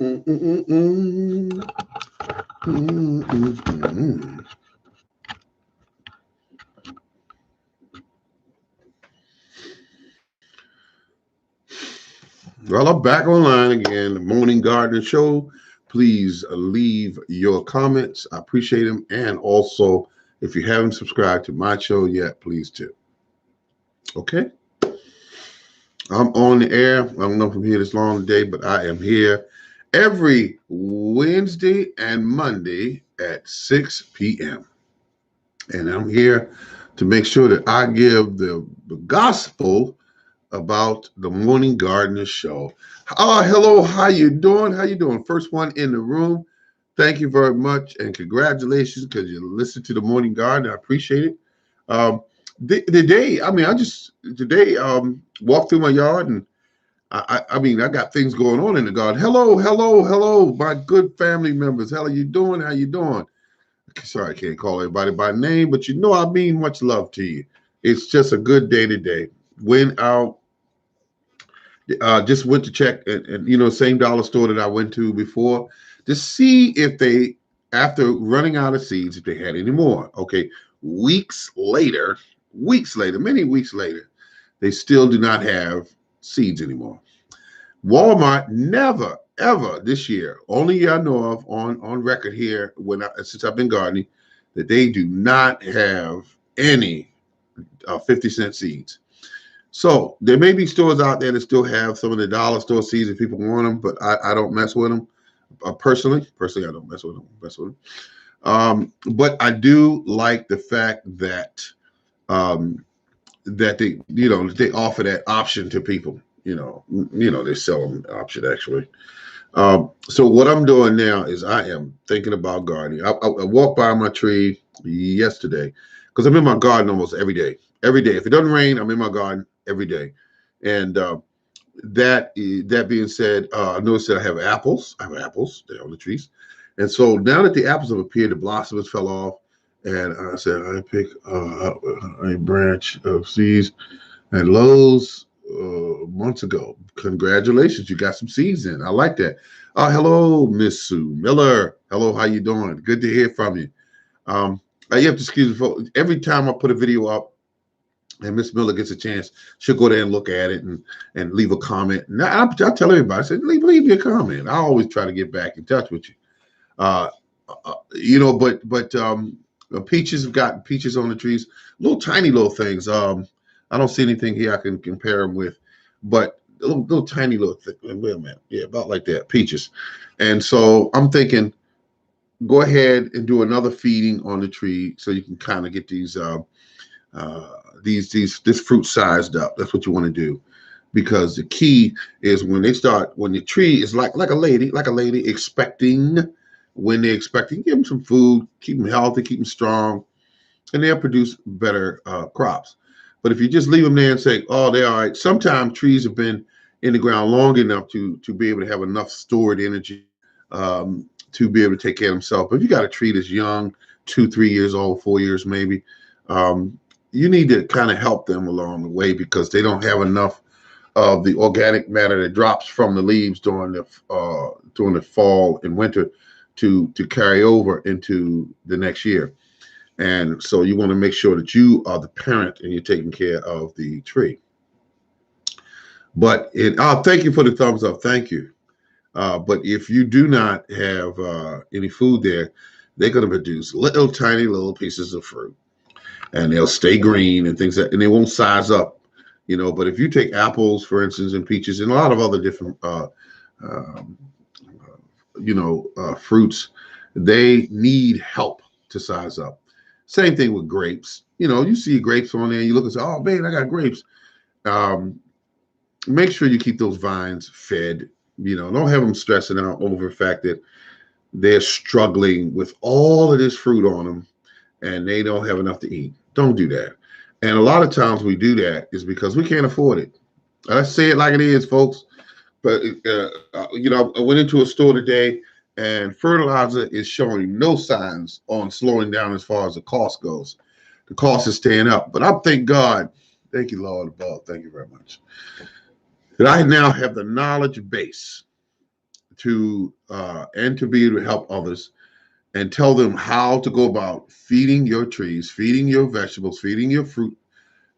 Mm, mm, mm, mm, mm, mm. Well, I'm back online again. The Morning Garden Show. Please leave your comments. I appreciate them. And also, if you haven't subscribed to my show yet, please do. Okay. I'm on the air. I don't know if I'm here this long today, but I am here every Wednesday and Monday at 6 p.m. And I'm here to make sure that I give the gospel about the Morning Gardener Show. Oh, hello. How you doing? How you doing? First one in the room. Thank you very much and congratulations because you listened to the Morning Garden. I appreciate it. Um, the day, I mean, I just today walked through my yard and I mean, I got things going on in the garden. Hello, hello, hello, my good family members. How are you doing? How you doing? Sorry, I can't call everybody by name, but you know I mean much love to you. It's just a good day today. Went out, just went to check, and same dollar store that I went to before to see if they, after running out of seeds, if they had any more. Okay, weeks later, many weeks later, they still do not have seeds anymore. Walmart never, ever this year, only year I know of on record here since I've been gardening, that they do not have any 50-cent seeds. So there may be stores out there that still have some of the dollar store seeds if people want them, but I don't mess with them. Personally, I don't mess with them. But I do like the fact that that they offer that option to people. They sell them the option actually. So what I'm doing now is I am thinking about gardening. I walked by my tree yesterday because I'm in my garden almost every day. Every day, if it doesn't rain, I'm in my garden every day. And that being said, I noticed that I have apples. I have apples. They're on the trees. And so now that the apples have appeared, the blossoms fell off. And I said, I pick a branch of seeds and Lowe's months ago. Congratulations, you got some seeds in. I like that. Hello, Miss Sue Miller. Hello, how you doing? Good to hear from you. You have to excuse me for every time I put a video up and Miss Miller gets a chance, she'll go there and look at it and leave a comment. Now I tell everybody, I say, leave me a comment. I always try to get back in touch with you. But peaches have got peaches on the trees, little tiny little things. I don't see anything here I can compare them with, but little tiny little thing. Wait a minute, yeah, about like that, peaches. And so I'm thinking, go ahead and do another feeding on the tree so you can kind of get this fruit sized up. That's what you want to do, because the key is when the tree is like a lady expecting. When they're expecting, give them some food, keep them healthy, keep them strong, and they'll produce better crops. But if you just leave them there and say, oh, they're all right, sometimes trees have been in the ground long enough to be able to have enough stored energy to be able to take care of themselves. But if you got a tree that's young, 2-3 years old, 4 years maybe, you need to kind of help them along the way because they don't have enough of the organic matter that drops from the leaves during the fall and winter to carry over into the next year. And so you want to make sure that you are the parent and you're taking care of the tree. But thank you for the thumbs up. Thank you. But if you do not have any food there, they're going to produce tiny little pieces of fruit, and they'll stay green and and they won't size up, But if you take apples, for instance, and peaches, and a lot of other different fruits, they need help to size up. Same thing with grapes. You see grapes on there, you look and say, oh man, I got grapes. Make sure you keep those vines fed. Don't have them stressing out over the fact that they're struggling with all of this fruit on them and they don't have enough to eat. Don't do that. And a lot of times we do that is because we can't afford it. Let's say it like it is, folks. But, I went into a store today and fertilizer is showing no signs on slowing down as far as the cost goes. The cost is staying up. But I thank God. Thank you, Lord above. Thank you very much. That I now have the knowledge base to be able to help others and tell them how to go about feeding your trees, feeding your vegetables, feeding your fruit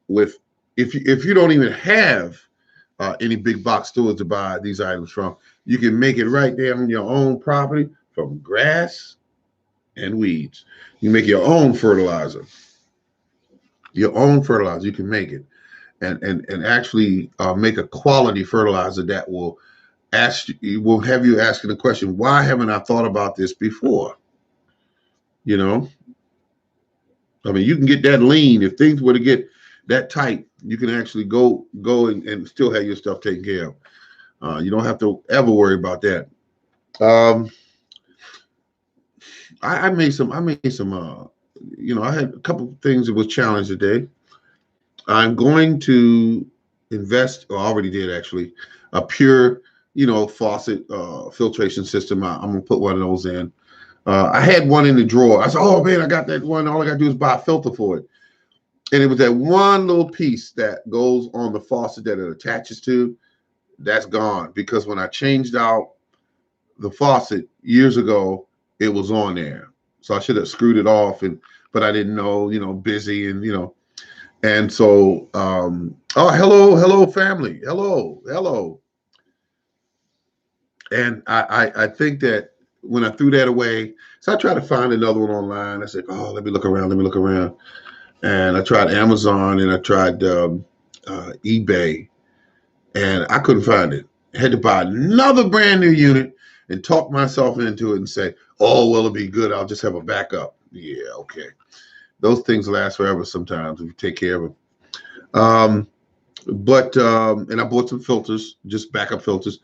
with, if you don't even have any big box stores to buy these items from, you can make it right there on your own property from grass and weeds. You make your own fertilizer. Your own fertilizer, you can make it, and actually make a quality fertilizer that will have you asking the question, why haven't I thought about this before? You know, I mean, you can get that lean. If things were to get that tight, you can actually go and still have your stuff taken care of. You don't have to ever worry about that. I made some. I had a couple of things that was challenged today. I'm going to invest, or already did actually, a pure, faucet filtration system. I'm gonna put one of those in. I had one in the drawer. I said, "Oh man, I got that one. All I got to do is buy a filter for it." And it was that one little piece that goes on the faucet that it attaches to. That's gone, because when I changed out the faucet years ago, it was on there. So I should have screwed it off, but I didn't know, busy and. And so, hello, family. Hello. And I think that when I threw that away, so I tried to find another one online. I said, oh, let me look around. And I tried Amazon and I tried eBay, and I couldn't find it. I had to buy another brand new unit and talk myself into it and say, oh, well, it'll be good. I'll just have a backup. Yeah, okay. Those things last forever sometimes if you take care of them. And I bought some filters, just backup filters,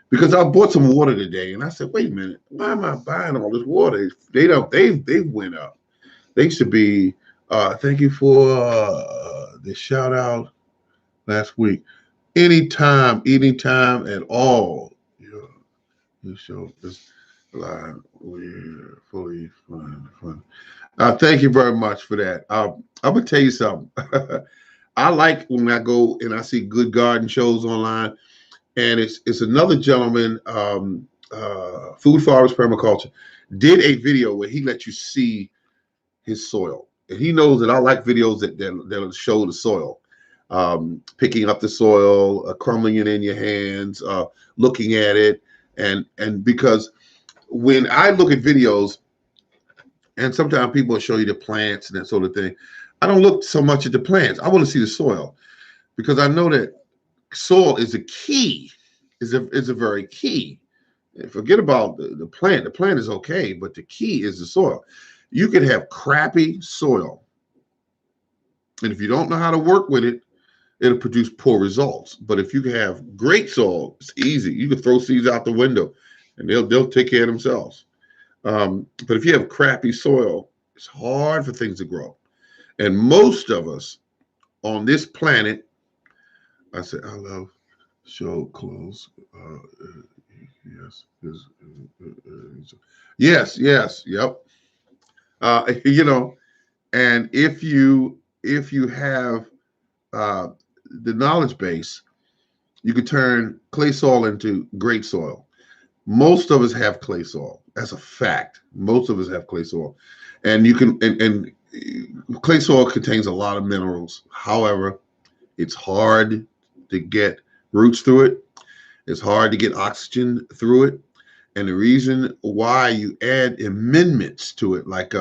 because I bought some water today, and I said, wait a minute, why am I buying all this water? They went up. They should be. Thank you for the shout out last week. Anytime at all. You show this line. We're fully fun. Thank you very much for that. I'm gonna tell you something. I like when I go and I see good garden shows online, and it's another gentleman, Food Forest Permaculture, did a video where he let you see his soil, and he knows that I like videos that show the soil, picking up the soil, crumbling it in your hands, looking at it, and because when I look at videos, and sometimes people will show you the plants and that sort of thing, I don't look so much at the plants. I want to see the soil, because I know that soil is a key, is a very key. Forget about the plant. The plant is okay, but the key is the soil. You can have crappy soil, and if you don't know how to work with it, it'll produce poor results. But if you have great soil, it's easy. You can throw seeds out the window, and they'll take care of themselves. But if you have crappy soil, it's hard for things to grow. And most of us on this planet, I said, I love show clothes. Yes, yep. And if you have the knowledge base, you could turn clay soil into great soil. Most of us have clay soil. That's a fact. Most of us have clay soil, and you can and clay soil contains a lot of minerals. However, it's hard to get roots through it. It's hard to get oxygen through it. And the reason why you add amendments to it, like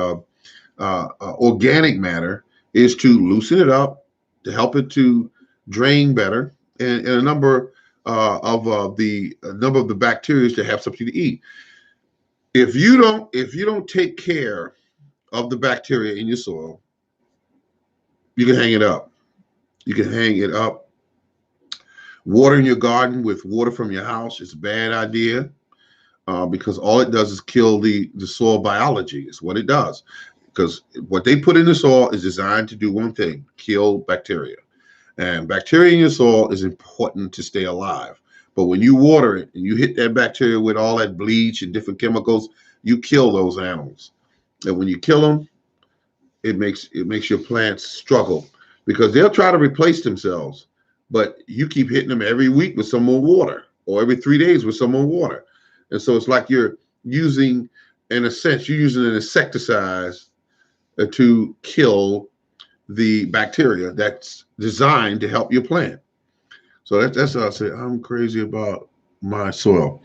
organic matter, is to loosen it up, to help it to drain better, and a number of the bacteria to have something to eat. If you don't take care of the bacteria in your soil, you can hang it up. You can hang it up. Watering your garden with water from your house is a bad idea, because all it does is kill the soil biology. It's what it does. Because what they put in the soil is designed to do one thing: kill bacteria. And bacteria in your soil is important to stay alive. But when you water it and you hit that bacteria with all that bleach and different chemicals, you kill those animals. And when you kill them, it makes your plants struggle, because they'll try to replace themselves, but you keep hitting them every week with some more water, or every 3 days with some more water. And so it's like you're using, in a sense, you're using an insecticide to kill the bacteria that's designed to help your plant. So that's how I say I'm crazy about my soil.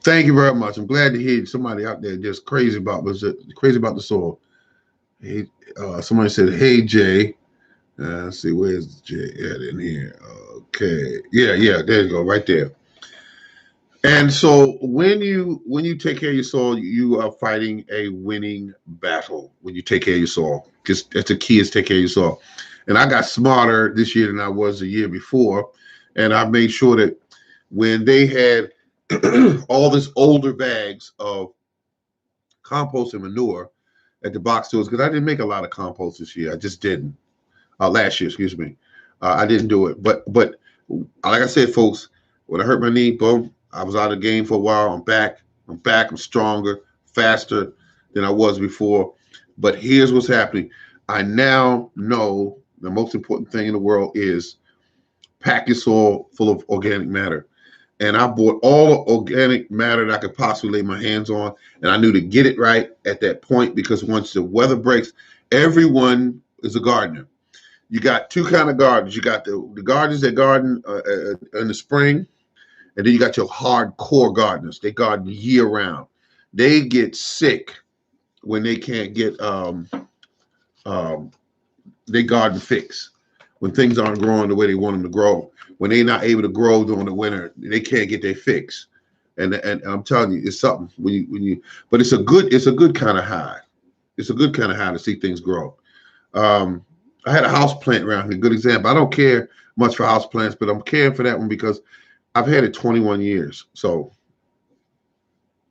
Thank you very much. I'm glad to hear somebody out there just crazy about the soil. Hey, somebody said, "Hey Jay." Let's see, where's Jay at in here? Okay, yeah, there you go, right there. And so when you take care of your soil, you are fighting a winning battle. When you take care of your soil, just that's the key is take care of your soil. And I got smarter this year than I was the year before, and I made sure that when they had all this older bags of compost and manure at the box stores, because I didn't make a lot of compost this year. I just didn't. Last year, excuse me. I didn't do it. But like I said, folks, when I hurt my knee, boom, I was out of the game for a while. I'm back. I'm stronger, faster than I was before. But here's what's happening. I now know the most important thing in the world is pack your soil full of organic matter. And I bought all the organic matter that I could possibly lay my hands on. And I knew to get it right at that point, because once the weather breaks, everyone is a gardener. You got two kind of gardeners. You got the gardeners that garden in the spring, and then you got your hardcore gardeners. They garden year round. They get sick when they can't get they garden fix, when things aren't growing the way they want them to grow. When they're not able to grow during the winter, they can't get their fix. And I'm telling you, it's something but it's a good kind of high. It's a good kind of high to see things grow. I had a house plant around here, good example. I don't care much for house plants, but I'm caring for that one because I've had it 21 years. So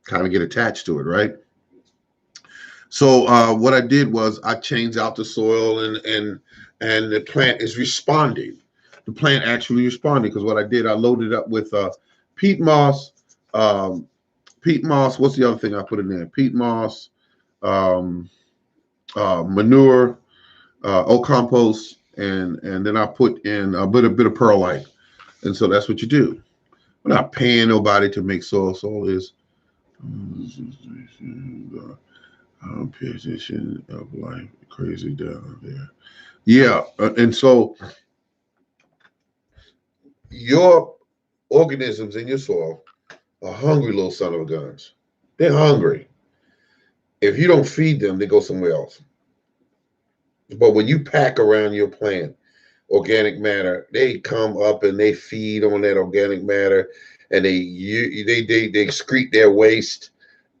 kind of get attached to it, right? So what I did was I changed out the soil, and the plant is responding. The plant actually responded, because what I did, I loaded up with peat moss. Peat moss. What's the other thing I put in there? Peat moss, manure, oat compost, and then I put in a bit of perlite. And so that's what you do. We're not paying nobody to make soil. Soil is position of life crazy down there. Yeah, and so your organisms in your soil are hungry little son of a guns. They're hungry. If you don't feed them, they go somewhere else. But when you pack around your plant organic matter, they come up and they feed on that organic matter, and they excrete their waste,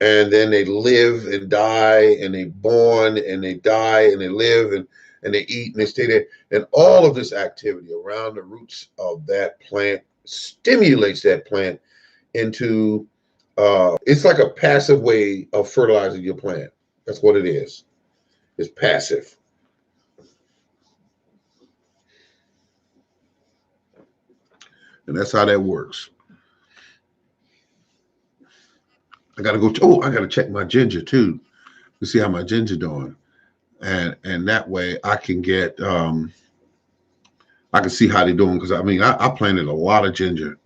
and then they live and die, and they born and they die and they live, and they eat and they stay there. And all of this activity around the roots of that plant stimulates that plant into it's like a passive way of fertilizing your plant. That's what it is. It's passive. And that's how that works. I gotta go. I gotta check my ginger too to see how my ginger doing, and that way I can get I can see how they're doing, because I mean I planted a lot of ginger,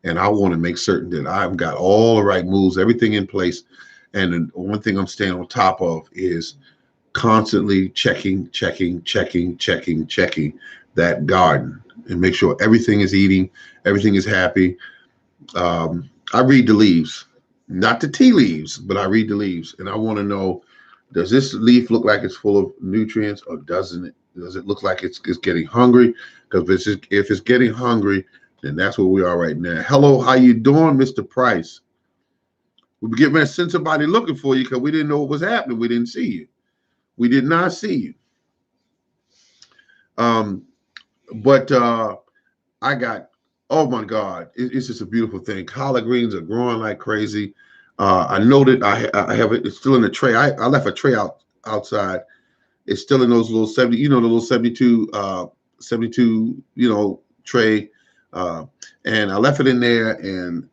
and I want to make certain that I've got all the right moves, everything in place. And the one thing I'm staying on top of is constantly checking that garden, and make sure everything is eating, everything is happy. I read the leaves, not the tea leaves, but I read the leaves, and I want to know, does this leaf look like it's full of nutrients, or doesn't it? Does it look like it's getting hungry? Because if it's getting hungry, then that's where we are right now. Hello, how you doing, Mr. Price? We were getting ready to send somebody looking for you because we didn't know what was happening. We didn't see you. We did not see you. But I got, oh my God, it's just a beautiful thing. Collard greens are growing like crazy. I know that I have it. It's still in the tray. I left a tray outside. It's still in those little 70, the little 72, tray. And I left it in there, and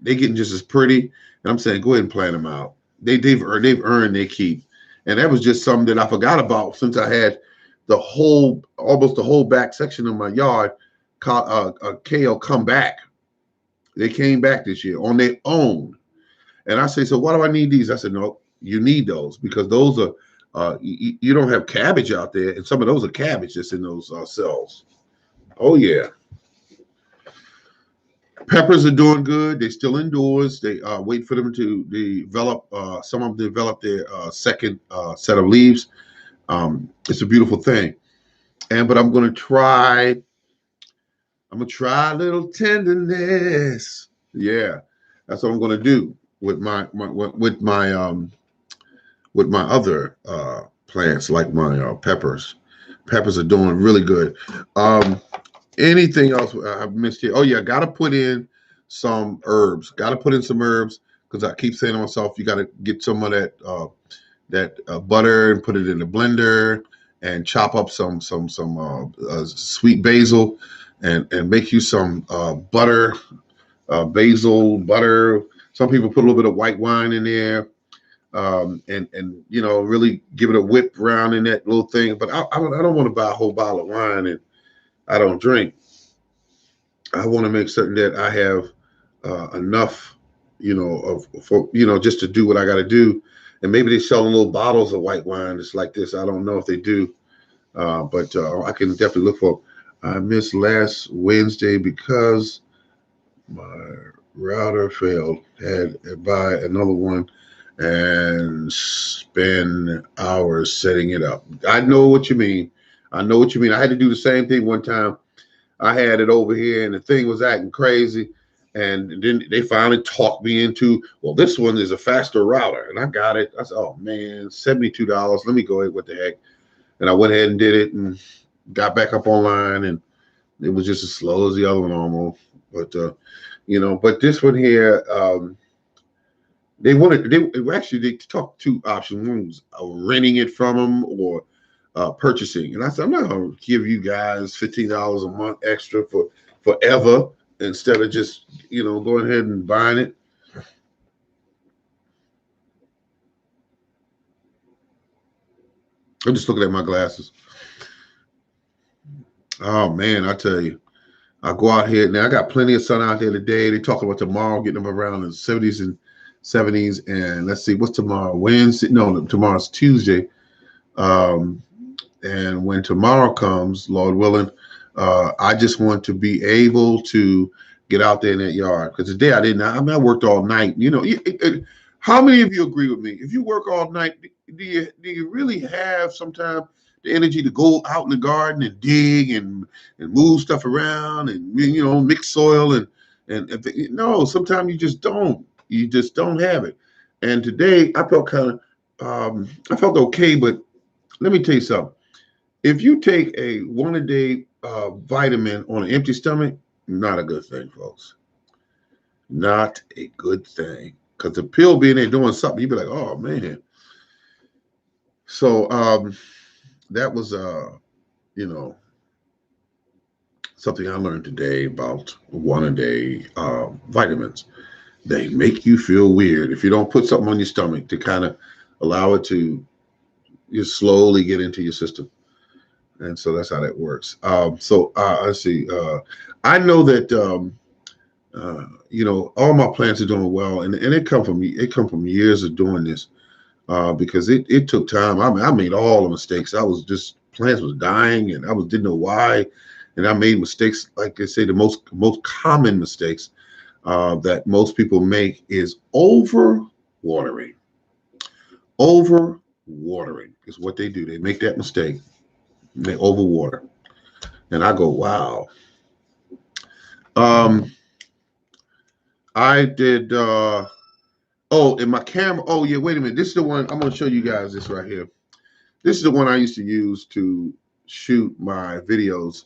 they getting just as pretty. And I'm saying, go ahead and plant them out. They've earned their keep. And that was just something that I forgot about, since I had almost the whole back section of my yard, kale come back. They came back this year on their own. And I say, so why do I need these? I said, no, you need those because those are, you don't have cabbage out there, and some of those are cabbage that's in those cells. Oh yeah. Peppers are doing good. They're still indoors. They wait for them to develop. Some of them develop their second set of leaves. It's a beautiful thing. But I'm gonna try. I'm gonna try a little tenderness. Yeah, that's what I'm gonna do with my other plants, like my peppers. Peppers are doing really good. Um, Anything else I've missed here? Oh yeah, got to put in some herbs. Got to put in some herbs because I keep saying to myself, you got to get some of that butter and put it in the blender and chop up some sweet basil and make you some butter, basil butter. Some people put a little bit of white wine in there. And really give it a whip round in that little thing. But I don't want to buy a whole bottle of wine and I don't drink. I want to make certain that I have enough, just to do what I got to do. And maybe they sell little bottles of white wine just like this. I don't know if they do, but I can definitely look for. I missed last Wednesday because my router failed. Had to buy another one and spend hours setting it up. I know what you mean. I know what you mean. I had to do the same thing one time. I had it over here and the thing was acting crazy. And then they finally talked me into, well, this one is a faster router. And I got it. I said, oh man, $72. Let me go ahead. What the heck? And I went ahead and did it and got back up online. And it was just as slow as the other one almost. But, but this one here, they talked two options. One was renting it from them or purchasing. And I said, I'm not going to give you guys $15 a month extra for forever instead of just, going ahead and buying it. I'm just looking at my glasses. Oh, man, I tell you, I go out here now. I got plenty of sun out there today. They talking about tomorrow getting them around in the 70s and 70s. And let's see, what's tomorrow? Wednesday? No, tomorrow's Tuesday. And when tomorrow comes, Lord willing, I just want to be able to get out there in that yard. Because today I didn't. I worked all night. How many of you agree with me? If you work all night, do you really have sometimes the energy to go out in the garden and dig and move stuff around and mix soil and no, sometimes you just don't. You just don't have it. And today I felt I felt okay, but let me tell you something. If you take a one-a-day vitamin on an empty stomach, not a good thing, folks. Not a good thing. Because the pill being there doing something, you'd be like, oh, man. So that was, something I learned today about one-a-day vitamins. They make you feel weird. If you don't put something on your stomach to kind of allow it to just slowly get into your system. And so that's how that works. Let's see. I know that all my plants are doing well, and it come from years of doing this because it took time. I made all the mistakes. Plants was dying, and didn't know why, and I made mistakes. Like they say, the most common mistakes that most people make is over watering. Over watering is what they do. They make that mistake. They overwater. And I go, wow. I did, in my camera. Oh, yeah, wait a minute. This is the one. I'm going to show you guys this right here. This is the one I used to use to shoot my videos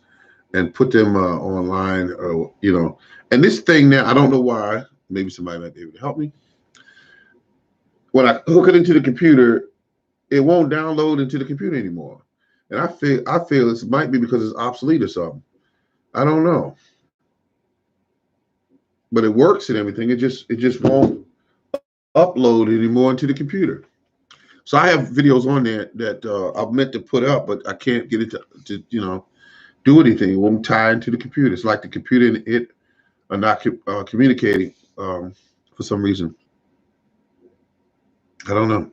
and put them online. And this thing now, I don't know why. Maybe somebody might be able to help me. When I hook it into the computer, it won't download into the computer anymore. And I feel this might be because it's obsolete or something. I don't know. But it works and everything. It just won't upload anymore into the computer. So I have videos on there that I'm meant to put up, but I can't get it to do anything. It won't tie into the computer. It's like the computer and it are not communicating for some reason. I don't know.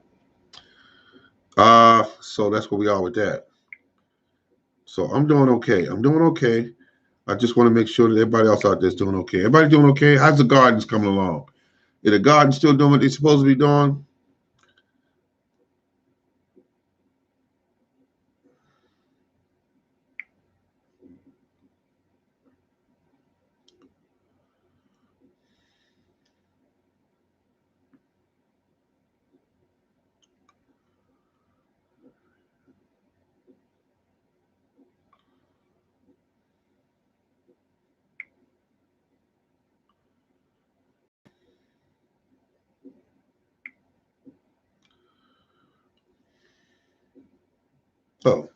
So that's where we are with that. So I'm doing okay. I'm doing okay. I just want to make sure that everybody else out there's doing okay. Everybody doing okay? How's the gardens coming along? Is the garden still doing what they're supposed to be doing? Oh,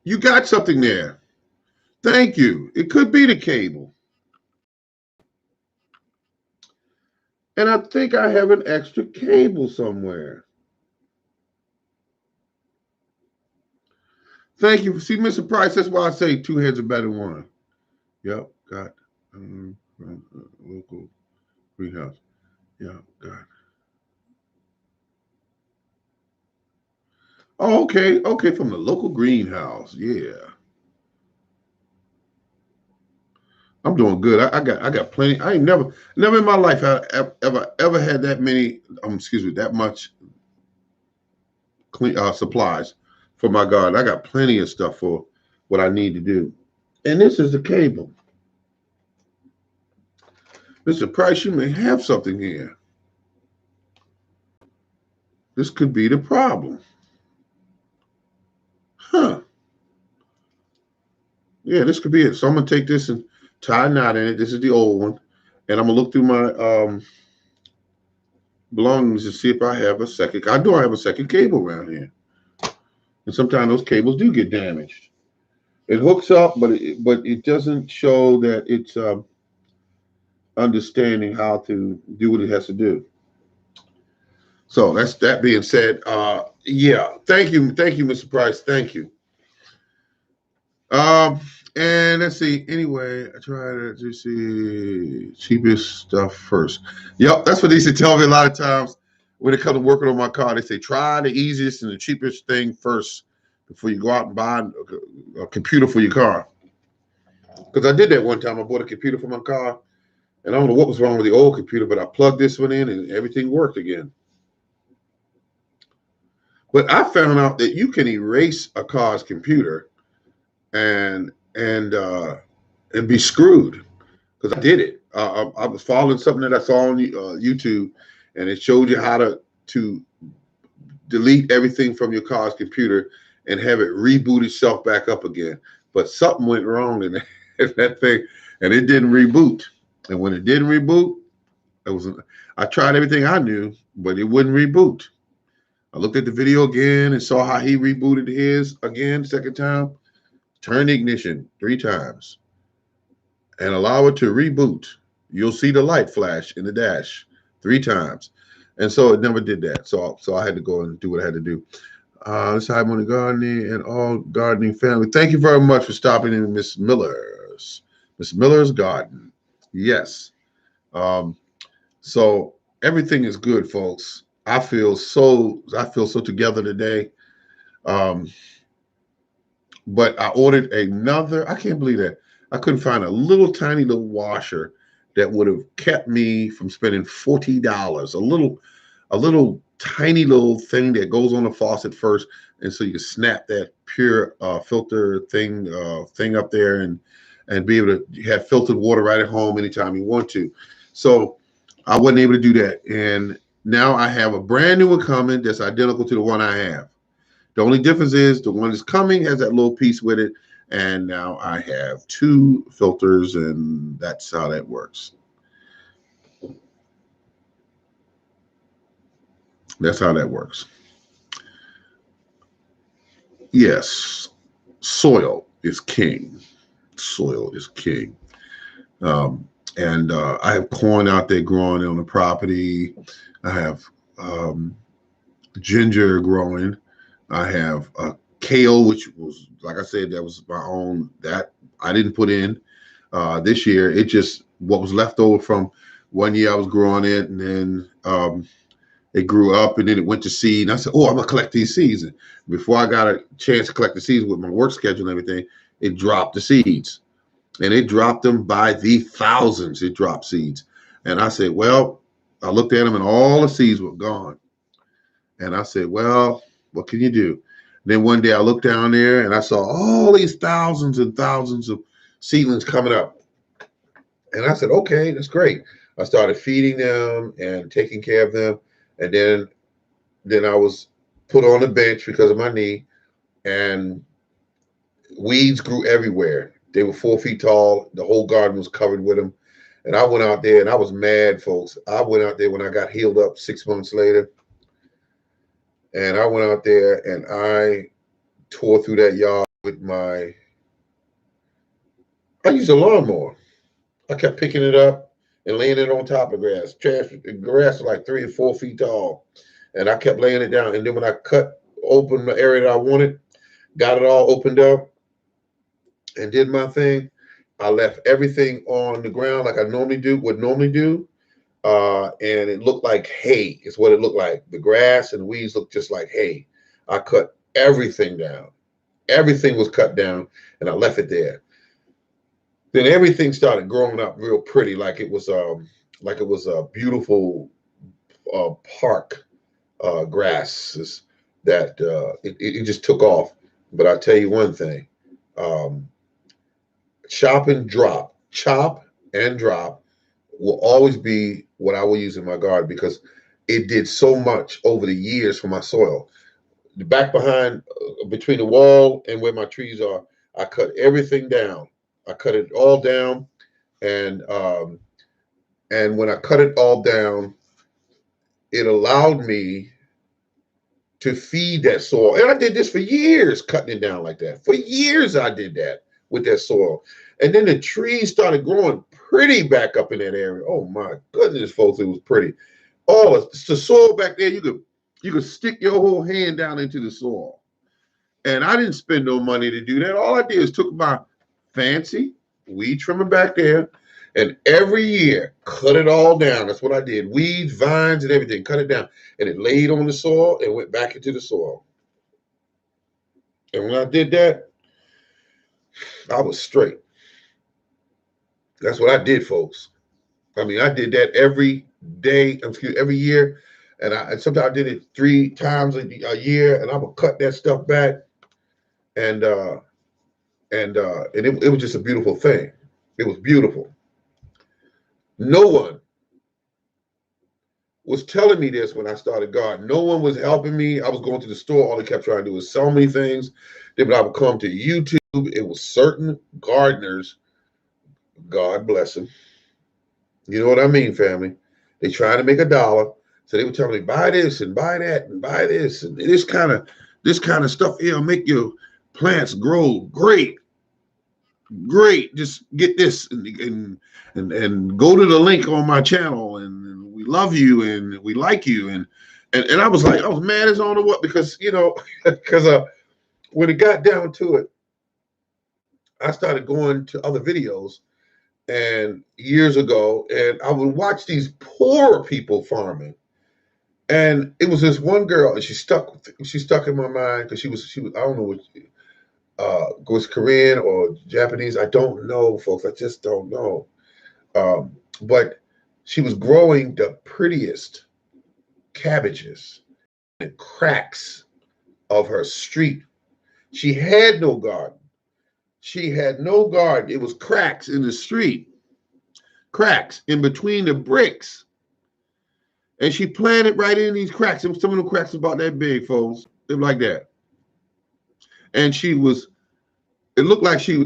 you got something there. Thank you. It could be the cable. And I think I have an extra cable somewhere. Thank you. See, Mr. Price, that's why I say two heads are better than one. Yep, got local greenhouse. Yeah, got. Oh, okay, okay, from the local greenhouse. Yeah, I'm doing good. I got plenty. I ain't never in my life ever had that many. Excuse me, that much clean supplies for my garden. I got plenty of stuff for what I need to do. And this is the cable. Mr. Price, you may have something here. This could be the problem. Huh. Yeah, this could be it. So I'm gonna take this and tie a knot in it. This is the old one. And I'm gonna look through my belongings to see if I have a second. I know I have a second cable around here. And sometimes those cables do get damaged. It hooks up, but it doesn't show that it's understanding how to do what it has to do. So that's that being said. Yeah, thank you, Mr. Price. Thank you. Um, and let's see. Anyway, I try to see cheapest stuff first. Yep, that's what they used to tell me a lot of times when it comes to working on my car. They say try the easiest and the cheapest thing first before you go out and buy a computer for your car. Because I did that one time. I bought a computer for my car, and I don't know what was wrong with the old computer, but I plugged this one in, and everything worked again. But I found out that you can erase a car's computer and and uh, and be screwed because I did it. I was following something that I saw on YouTube, and it showed you how to delete everything from your car's computer and have it reboot itself back up again. But something went wrong in that thing, and it didn't reboot. And when it didn't reboot, it was. I tried everything I knew, but it wouldn't reboot. I looked at the video again and saw how he rebooted his again, second time. Turn the ignition 3 times and allow it to reboot. You'll see the light flash in the dash 3 times. And so it never did that. So I had to go and do what I had to do. This time on the gardening and all gardening family. Thank you very much for stopping in, Miss Miller's garden. Yes. Um, so everything is good, folks. I feel so together today. Um, but I ordered another. I can't believe that. I couldn't find a little tiny little washer that would have kept me from spending $40. A little tiny little thing that goes on the faucet first, and so you can snap that pure filter thing up there and be able to have filtered water right at home anytime you want to. So I wasn't able to do that, and now I have a brand new one coming that's identical to the one I have. The only difference is the one that's coming has that little piece with it, and now I have 2 filters, and that's how that works. That's how that works. Yes, soil is king. Soil is king. Um, and I have corn out there growing on the property. I have ginger growing. I have kale, which was, like I said, that was my own, that I didn't put in. This year, it just what was left over from one year I was growing it, and then it grew up, and then it went to seed. And I said, "Oh, I'm gonna collect these seeds." And before I got a chance to collect the seeds with my work schedule and everything, it dropped the seeds, and it dropped them by the thousands. It dropped seeds, and I said, "Well," I looked at them, and all the seeds were gone. And I said, "Well, what can you do?" And then one day I looked down there, and I saw all these thousands and thousands of seedlings coming up. And I said, okay, that's great. I started feeding them and taking care of them. And then I was put on the bench because of my knee, and weeds grew everywhere. They were 4 feet tall. The whole garden was covered with them. And I went out there, and I was mad, folks. I went out there when I got healed up 6 months later. And I went out there and I tore through that yard with I used a lawnmower. I kept picking it up and laying it on top of grass. Grass was like 3 or 4 feet tall. And I kept laying it down. And then when I cut open the area that I wanted, got it all opened up and did my thing, I left everything on the ground like I normally do. And it looked like hay is what it looked like. The grass and the weeds looked just like hay. I cut everything down. Everything was cut down, and I left it there. Then everything started growing up real pretty, like it was a beautiful park grasses that it just took off. But I tell you one thing, um, chop and drop will always be what I will use in my garden because it did so much over the years for my soil. The back behind, between the wall and where my trees are, I cut everything down. I cut it all down, and when I cut it all down, it allowed me to feed that soil. And I did this for years, cutting it down like that. For years, I did that with that soil. And then the trees started growing pretty back up in that area. Oh my goodness, folks, it was pretty. All the soil back there, you could stick your whole hand down into the soil. And I didn't spend no money to do that. All I did is took my fancy weed trimmer back there, and every year cut it all down. That's what I did. Weeds, vines, and everything. Cut it down. And it laid on the soil and went back into the soil. And when I did that, I was straight. That's what I did, folks. I mean, I did that every day, every year. And sometimes I did it 3 times a year, and I would cut that stuff back. And it was just a beautiful thing. It was beautiful. No one was telling me this when I started gardening. No one was helping me. I was going to the store. All they kept trying to do was sell me things. Then when I would come to YouTube, it was certain gardeners, God bless them. You know what I mean, family? They trying to make $1. So they would tell me, buy this and buy that and buy this. And this kind of stuff, it'll make your plants grow great. Great. Just get this and go to the link on my channel, and we love you and we like you. And I was like, I was mad as on the what, because when it got down to it, I started going to other videos and years ago, and I would watch these poor people farming. And it was this one girl, and she stuck in my mind because she was I don't know what was Korean or Japanese. I don't know, folks. I just don't know. But she was growing the prettiest cabbages in cracks of her street. She had no garden. She had no garden. It was cracks in the street, cracks in between the bricks. And she planted right in these cracks. And some of the cracks about that big, folks. They were like that. And it looked like she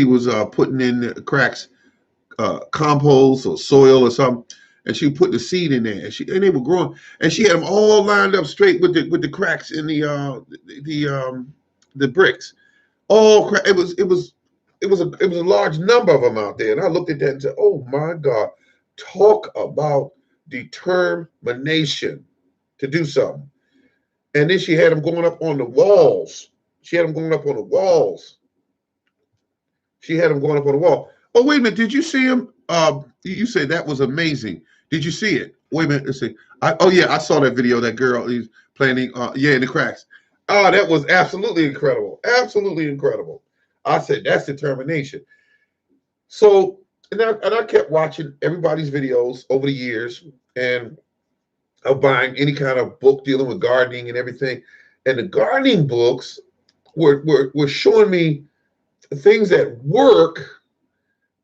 was putting in the cracks compost or soil or something, and she put the seed in there, and they were growing, and she had them all lined up straight with the cracks in the bricks. All it was a large number of them out there, and I looked at that and said, "Oh my God, talk about determination to do something." And then she had them going up on the walls. She had them going up on the walls. She had them going up on the wall. Oh, wait a minute. Did you see him? You said that was amazing. Did you see it? Wait a minute. Let's see. Oh, yeah. I saw that video. That girl is planting, yeah, in the cracks. Oh, that was absolutely incredible. Absolutely incredible. I said, that's determination. So, and I kept watching everybody's videos over the years and of buying any kind of book dealing with gardening and everything. And the gardening books were showing me things that work,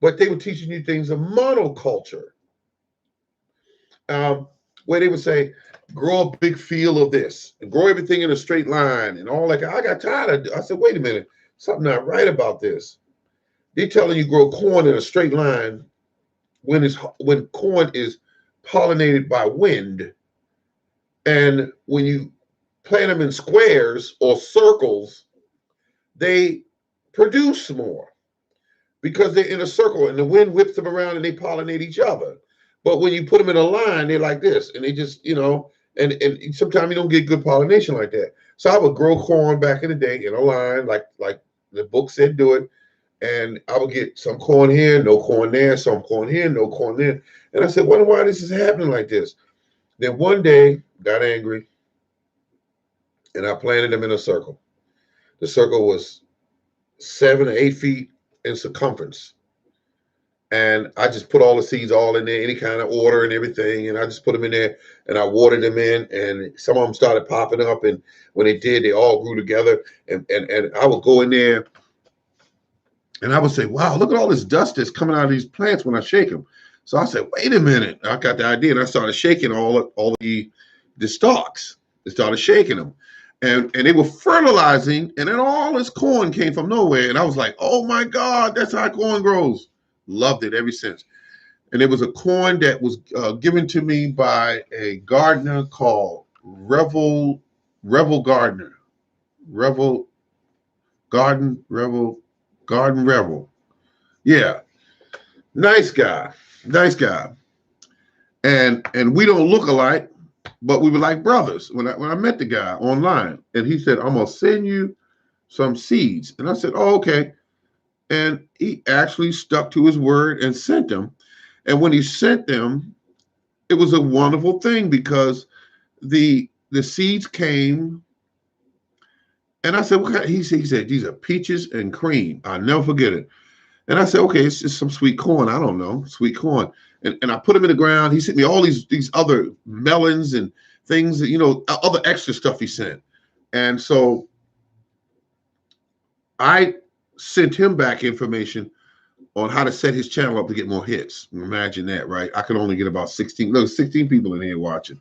but they were teaching you things of monoculture, where they would say, grow a big field of this and grow everything in a straight line and all that. I got tired of. I said, wait a minute, something not right about this. They're telling you grow corn in a straight line when corn is pollinated by wind, and when you plant them in squares or circles, they produce more because they're in a circle and the wind whips them around and they pollinate each other. But when you put them in a line, they're like this, and they just, and sometimes you don't get good pollination like that. So I would grow corn back in the day in a line, like the book said do it, and I would get some corn here, no corn there, some corn here, no corn there. And I said, wonder why this is happening like this. Then one day, got angry, and I planted them in a circle. The circle was 7 or 8 feet in circumference. And I just put all the seeds all in there, any kind of order and everything. And I just put them in there and I watered them in. And some of them started popping up. And when they did, they all grew together. And I would go in there and I would say, wow, look at all this dust that's coming out of these plants when I shake them. So I said, wait a minute. I got the idea. And I started shaking all the stalks. I started shaking them. And they were fertilizing. And then all this corn came from nowhere. And I was like, oh, my God, that's how corn grows. Loved it ever since. And it was a corn that was given to me by a gardener called Revel Gardener. Garden Revel. Yeah. Nice guy. And we don't look alike, but we were like brothers when I met the guy online. And he said, I'm going to send you some seeds. And I said, oh, okay. And he actually stuck to his word and sent them. And when he sent them, it was a wonderful thing because the seeds came. And I said, what kind? He said, these are peaches and cream. I'll never forget it. And I said, okay, it's just some sweet corn. I don't know, sweet corn. And I put them in the ground. He sent me all these other melons and things that, other extra stuff he sent. And so I sent him back information on how to set his channel up to get more hits. Imagine that, right? I could only get about 16 people in here watching.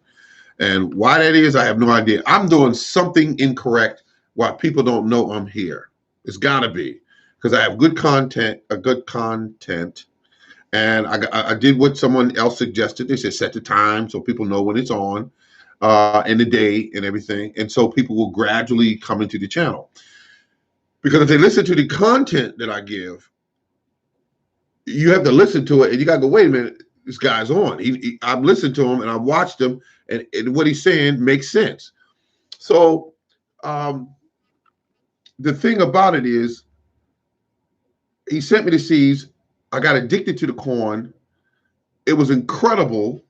And why that is, I have no idea. I'm doing something incorrect why people don't know I'm here. It's gotta be because I have good content. And I did what someone else suggested. They said set the time so people know when it's on and the day and everything. And so people will gradually come into the channel. Because if they listen to the content that I give, you have to listen to it and you got to go, wait a minute, this guy's on. I've listened to him and I've watched him and what he's saying makes sense. So the thing about it is he sent me the seeds. I got addicted to the corn. It was incredible.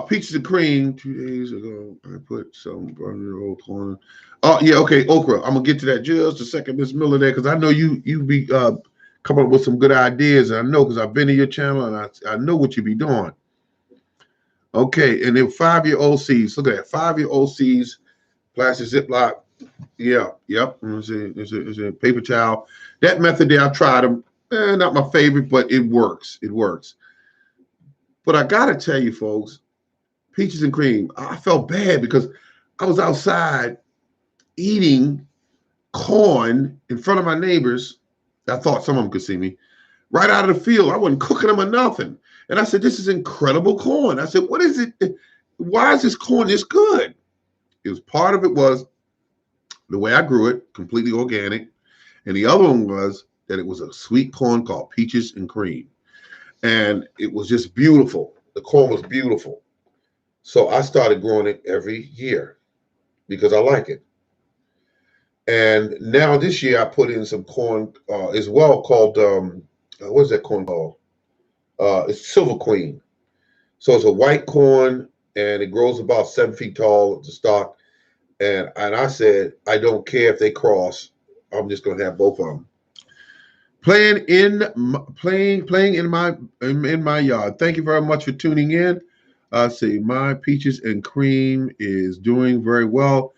Peaches and cream 2 days ago. I put some old corn. Oh, yeah, okay, okra. I'm gonna get to that just a second, Miss Miller, there, because I know you be coming up with some good ideas. And I know because I've been to your channel and I know what you be doing. Okay, and then 5-year-old seeds. Look at that, 5-year-old seeds, plastic Ziploc. Yeah, yep. It's a paper towel. That method there, I've tried them. Not my favorite, but it works. It works. But I gotta tell you, folks, peaches and cream. I felt bad because I was outside eating corn in front of my neighbors. I thought some of them could see me right out of the field. I wasn't cooking them or nothing. And I said, this is incredible corn. I said, what is it? Why is this corn this good? It was part of it was the way I grew it, completely organic. And the other one was that it was a sweet corn called peaches and cream. And it was just beautiful. The corn was beautiful. So I started growing it every year because I like it. And now this year I put in some corn as well called what is that corn called? It's Silver Queen. So it's a white corn and it grows about 7 feet tall. The stalk. And I said I don't care if they cross. I'm just gonna have both of them. Playing in my yard. Thank you very much for tuning in. See, my peaches and cream is doing very well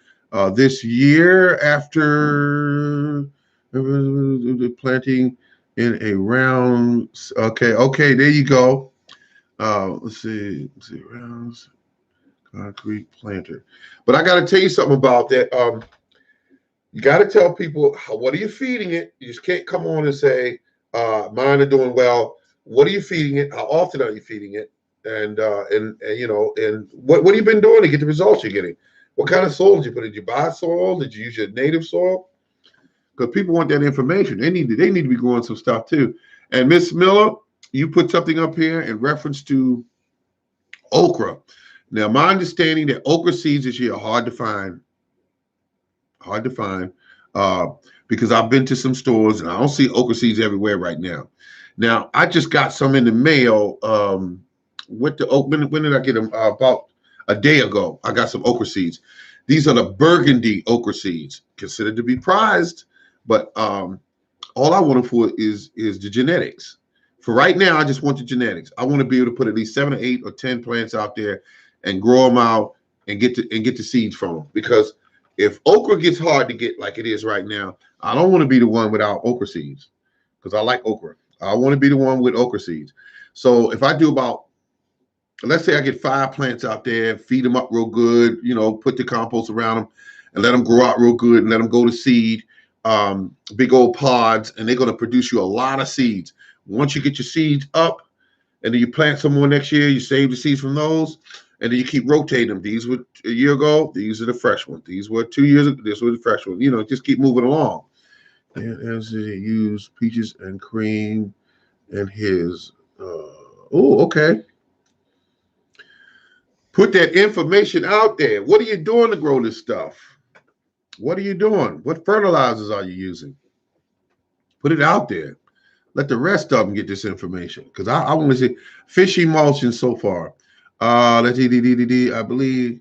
this year after planting in a round. Okay, there you go. Let's see, rounds concrete planter. But I got to tell you something about that. You got to tell people what are you feeding it. You just can't come on and say mine are doing well. What are you feeding it? How often are you feeding it? And what have you been doing to get the results you're getting? What kind of soil did you put? Did you buy soil? Did you use your native soil? Because people want that information. They need to be growing some stuff too. And Miss Miller, you put something up here in reference to okra. Now, my understanding that okra seeds this year are hard to find. Uh, because I've been to some stores and I don't see okra seeds everywhere right now. Now, I just got some in the mail. When did I get them? About a day ago. I got some okra seeds. These are the burgundy okra seeds, considered to be prized, but all I want for is the genetics. For right now, I just want the genetics. I want to be able to put at least 7 or 8 or 10 plants out there and grow them out and get the seeds from them. Because if okra gets hard to get like it is right now, I don't want to be the one without okra seeds because I like okra. I want to be the one with okra seeds. So if I do about, let's say I get 5 plants out there, feed them up real good, put the compost around them and let them grow out real good and let them go to seed, big old pods, and they're going to produce you a lot of seeds. Once you get your seeds up and then you plant some more next year, you save the seeds from those. And then you keep rotating them. These were a year ago. These are the fresh ones. These were 2 years ago. This was the fresh one. Just keep moving along. And as they use peaches and cream and his. Okay. Put that information out there. What are you doing to grow this stuff? What are you doing? What fertilizers are you using? Put it out there. Let the rest of them get this information because I want to see fish emulsion so far. Let's see. I believe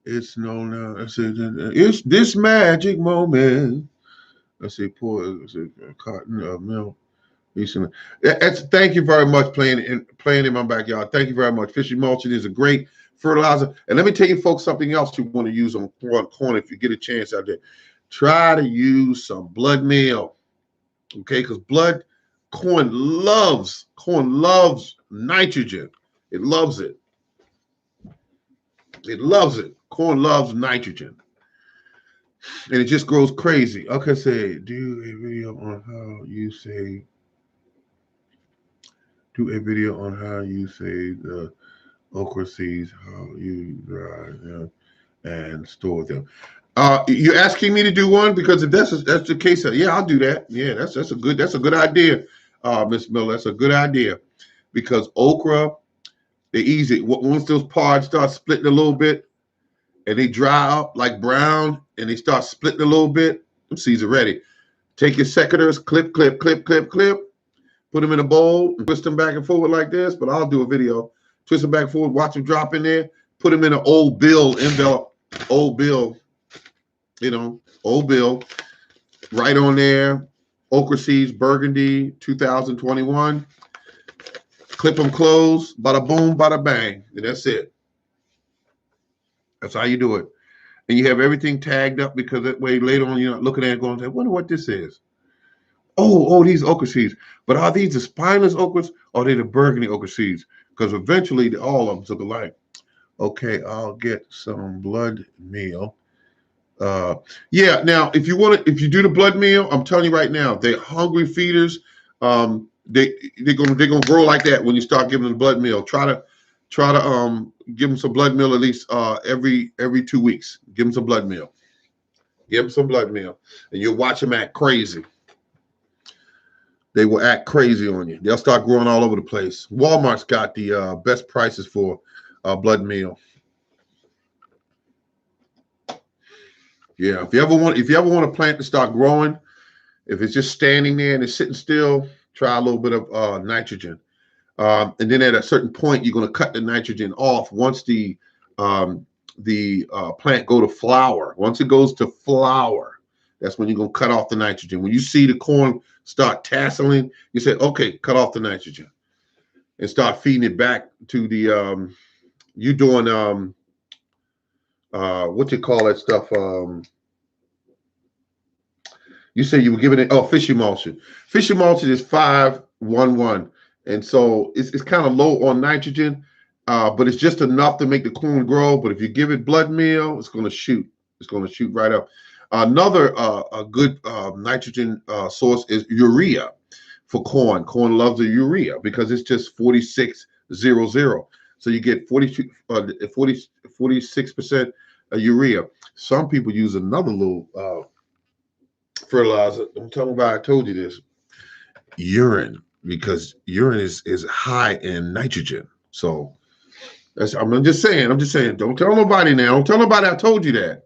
it's known now. It's this magic moment. Let's see. Pour cotton milk. Thank you very much. Playing in my backyard. Thank you very much. Fish emulsion is a great fertilizer. And let me tell you, folks, something else you want to use on corn if you get a chance out there. Try to use some blood meal. Okay, because corn loves nitrogen. It loves it. It loves it. Corn loves nitrogen. And it just grows crazy. Okay, say, do a video on how you say the okra seeds, how you dry and store them. You're asking me to do one because if that's the case, yeah, I'll do that. Yeah, that's a good idea, Miss Miller. That's a good idea because okra, they're easy. Once those pods start splitting a little bit and they dry up like brown and they start splitting a little bit, them seeds are ready. Take your secateurs, clip, put them in a bowl, and twist them back and forward like this. But I'll do a video. Twist them back and forward, watch them drop in there, put them in an old bill envelope, old bill, right on there. Okra seeds, burgundy, 2021. Clip them closed, bada boom, bada bang, and that's it. That's how you do it. And you have everything tagged up because that way later on you're not looking at it going, I wonder what this is. Oh, these okra seeds. But are these the spineless okras or are they the burgundy okra seeds? Because eventually all of them look alike. Okay, I'll get some blood meal. Yeah, now if you do the blood meal, I'm telling you right now, they're hungry feeders. They're gonna grow like that when you start giving them blood meal. Try to give them some blood meal at least every 2 weeks. Give them some blood meal. Give them some blood meal, and you'll watch them act crazy. They will act crazy on you. They'll start growing all over the place. Walmart's got the best prices for blood meal. Yeah, if you ever want a plant to start growing, if it's just standing there and it's sitting still, try a little bit of nitrogen. And then at a certain point, you're going to cut the nitrogen off once the plant go to flower. Once it goes to flower, that's when you're going to cut off the nitrogen. When you see the corn start tasseling, you say, okay, cut off the nitrogen and start feeding it back to the, you're doing, what you call that stuff? You say you were giving it, fish emulsion. Fish emulsion is 5-1-1. And so it's kind of low on nitrogen, but it's just enough to make the corn grow. But if you give it blood meal, it's going to shoot. It's going to shoot right up. Another a good nitrogen source is urea for corn. Corn loves the urea because it's just 46-0-0. So you get 46% urea. Some people use another little fertilizer. I'm talking about, I told you this, urine, because urine is high in nitrogen. So I'm just saying, don't tell nobody now. Don't tell nobody I told you that.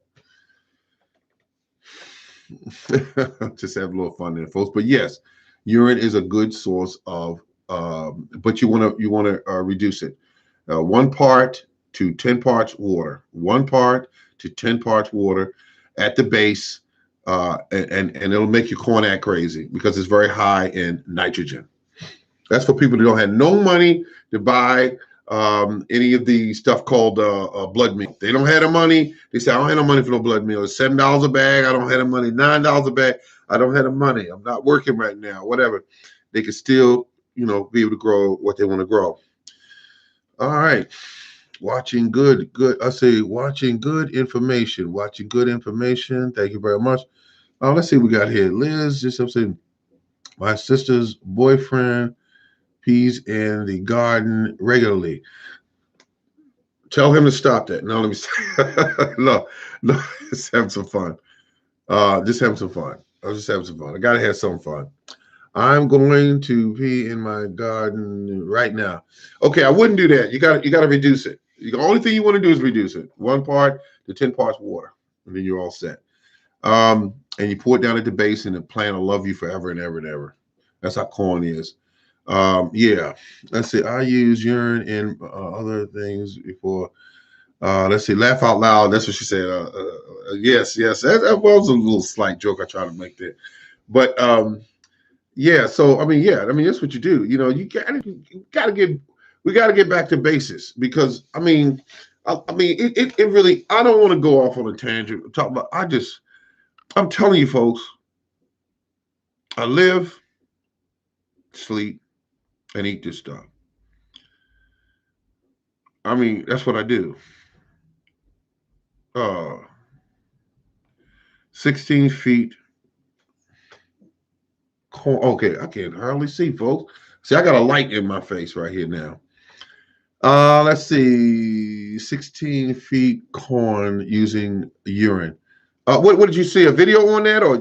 Just have a little fun there, folks. But yes, urine is a good source of, but you want to reduce it. 1 part to 10 parts water. 1 part to 10 parts water at the base. And it'll make your corn act crazy because it's very high in nitrogen. That's for people that don't have no money to buy any of the stuff called blood meal. They don't have the money. They say, I don't have no money for no blood meal. It's $7 a bag. I don't have the money. $9 a bag. I don't have the money. I'm not working right now. Whatever. They can still, be able to grow what they want to grow. All right. Watching good. I say watching good information. Watching good information. Thank you very much. Let's see what we got here. Liz, just saying, my sister's boyfriend pees in the garden regularly. Tell him to stop that. No, let me no, just have some fun. Just have some fun. I'll just have some fun. I gotta have some fun. I'm going to pee in my garden right now. Okay, I wouldn't do that. You gotta reduce it. The only thing you want to do is reduce it. 1 part to 10 parts water, and then you're all set. And you pour it down at the base, and the plant will love you forever and ever and ever. That's how corn is. Yeah. Let's see. I use urine and other things before. Let's see. Laugh out loud. That's what she said. Yes. That was a little slight joke I tried to make there. But yeah. So that's what you do. We got to get back to basics because it really. I don't want to go off on a tangent. Talk about. I'm telling you, folks. I live, sleep, and eat this stuff. That's what I do. 16 feet. Okay, I can't hardly see, folks. See, I got a light in my face right here now. Let's see. 16 feet corn using urine. What did you see? A video on that, or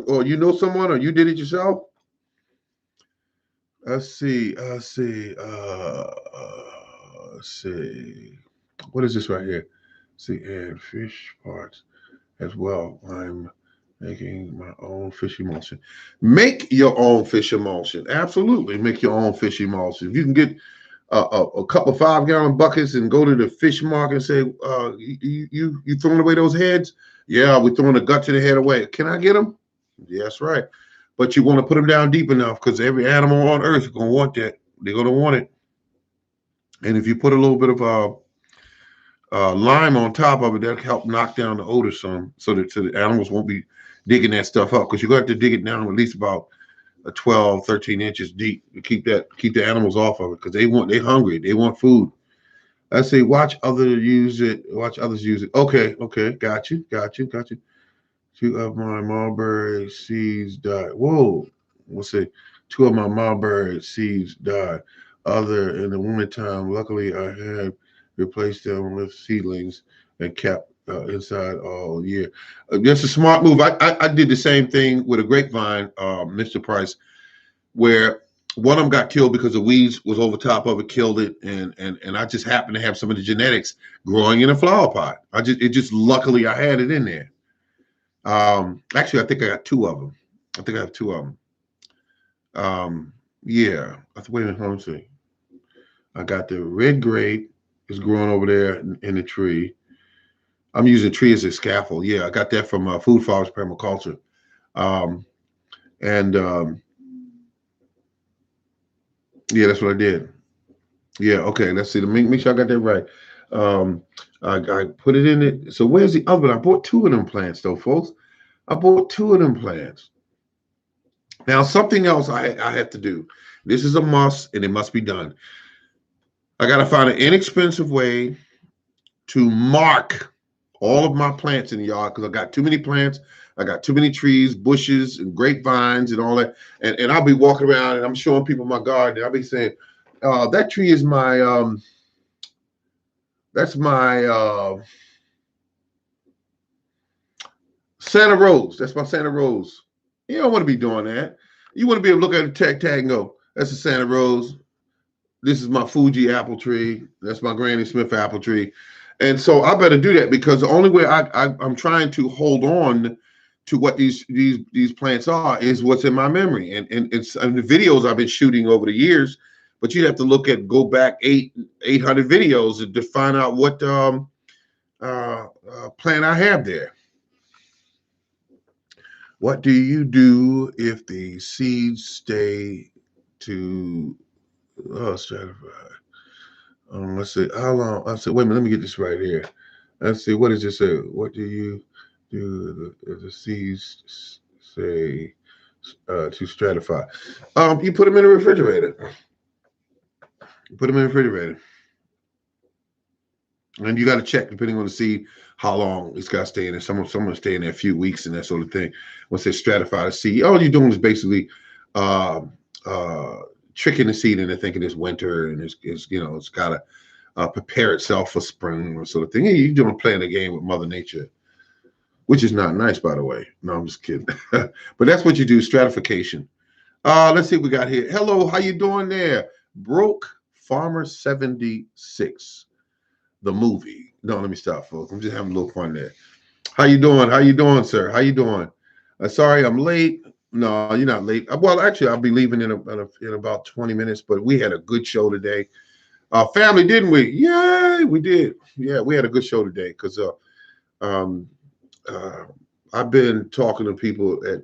someone, or you did it yourself? Let's see. Let's see. What is this right here? See, and fish parts as well. I'm making my own fish emulsion. Make your own fish emulsion. Absolutely, make your own fish emulsion. If you can get a couple of 5-gallon buckets and go to the fish market and say, you throwing away those heads? Yeah, we're throwing the guts of the head away. Can I get them? Yes, right. But you want to put them down deep enough because every animal on earth is going to want that. They're going to want it. And if you put a little bit of lime on top of it, that'll help knock down the odor some so the animals won't be digging that stuff up, because you're going to have to dig it down at least about 12, 13 inches deep to keep the animals off of it, because they're hungry. They want food. I say, watch others use it. Okay, got you. 2 of my mulberry seeds died. Whoa, let's see. 2 of my mulberry seeds died. Other in the wintertime, luckily I had replaced them with seedlings and kept inside all year. That's a smart move. I did the same thing with a grapevine, Mr. Price, where one of them got killed because the weeds was over top of it, killed it, and I just happened to have some of the genetics growing in a flower pot. Luckily I had it in there. Actually, I think I got two of them. I think I have two of them. Yeah. Wait a minute, let me see. I got the red grape is growing over there in the tree. I'm using tree as a scaffold. Yeah, I got that from Food Forest Permaculture. Um, and yeah, that's what I did. Yeah, okay. Let's see. Make sure I got that right. Um, I put it in it. So where's the other one? I bought two of them plants though, folks. I bought two of them plants. Now something else I have to do. This is a must, and it must be done. I got to find an inexpensive way to mark all of my plants in the yard because I got too many plants. I got too many trees, bushes, and grapevines and all that. And I'll be walking around and I'm showing people my garden. I'll be saying, that tree is my that's my Santa Rose. That's my Santa Rose. You don't want to be doing that. You want to be able to look at a tag and go, that's a Santa Rose. This is my Fuji apple tree. That's my Granny Smith apple tree. And so I better do that because the only way I'm trying to hold on to what these plants are is what's in my memory. And it's the videos I've been shooting over the years, but you'd have to go back 800 videos to find out what plant I have there. What do you do if the seeds stay to stratified? Let's see. How long? I said, wait a minute. Let me get this right here. Let's see. What does it say? What do you do if the seeds say to stratify? You put them in the refrigerator. You put them in the refrigerator, and you got to check depending on the seed how long it's got to stay in there. Someone stay in there a few weeks and that sort of thing. Once they stratify the seed, all you're doing is basically uh, uh, tricking the seed into thinking it's winter and it's got to prepare itself for spring or sort of thing. You're doing playing a game with Mother Nature, which is not nice, by the way. No, I'm just kidding. But that's what you do, stratification. Let's see what we got here. Hello, how you doing there? Broke Farmer 76, the movie. No, let me stop, folks. I'm just having a little fun there. How you doing? How you doing, sir? How you doing? Sorry, I'm late. No, you're not late. Well, actually, I'll be leaving in about 20 minutes, but we had a good show today. Family, didn't we? Yeah, we did. Yeah, we had a good show today because um, uh, I've been talking to people at